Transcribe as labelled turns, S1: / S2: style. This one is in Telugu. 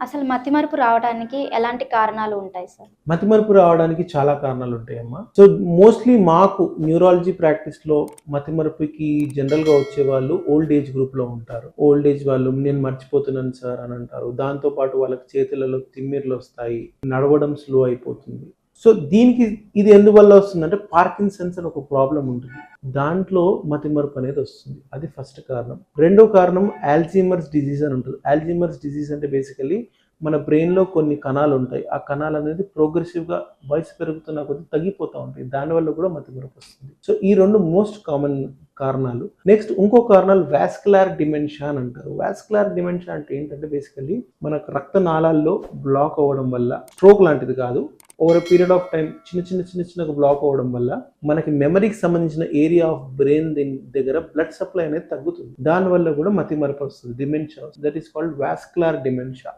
S1: అసలు మతిమరుపు రావడానికి ఎలాంటి కారణాలు ఉంటాయి సార్?
S2: మతిమరుపు రావడానికి చాలా కారణాలు ఉంటాయమ్మా. సో మోస్ట్లీ మాకు న్యూరాలజీ ప్రాక్టీస్ లో మతిమరుపుకి జనరల్ గా వచ్చే వాళ్ళు ఓల్డ్ ఏజ్ గ్రూప్ లో ఉంటారు. ఓల్డ్ ఏజ్ వాళ్ళు నేను మర్చిపోతున్నాను సార్ అని అంటారు. దాంతో పాటు వాళ్ళకి చేతులలో తిమ్మిర్లు వస్తాయి, నడవడం స్లో అయిపోతుంది. సో దీనికి ఇది ఎందువల్ల వస్తుందంటే పార్కిన్సన్స్ అని ఒక ప్రాబ్లం ఉంటుంది, దాంట్లో మతిమరుపు అనేది వస్తుంది. అది ఫస్ట్ కారణం. రెండో కారణం ఆల్జీమర్స్ డిజీజ్ అని ఉంటుంది. ఆల్జీమర్స్ డిజీజ్ అంటే బేసికలీ మన బ్రెయిన్లో కొన్ని కణాలు ఉంటాయి. ఆ కణాలు అనేది ప్రోగ్రెసివ్గా వయసు పెరుగుతున్న కొద్దీ తగ్గిపోతూ ఉంటాయి. దానివల్ల కూడా మతిమరుపు వస్తుంది. సో ఈ రెండు మోస్ట్ కామన్ కారణాలు. నెక్స్ట్ ఇంకో కారణాలు వాస్కులార్ డిమెన్షియా అని అంటారు. వాస్కులార్ డిమెన్షియా అంటే ఏంటంటే బేసికలీ మనకు రక్తనాళాల్లో బ్లాక్ అవ్వడం వల్ల, స్ట్రోక్ లాంటిది కాదు, ఓవర్ పీరియడ్ ఆఫ్ టైం చిన్నగా బ్లాక్ అవ్వడం వల్ల మనకి మెమరీకి సంబంధించిన ఏరియా ఆఫ్ బ్రెయిన్ దగ్గర బ్లడ్ సప్లై అనేది తగ్గుతుంది. దానివల్ల కూడా మతిమరుపు వస్తుంది, dementia. That is called vascular dementia.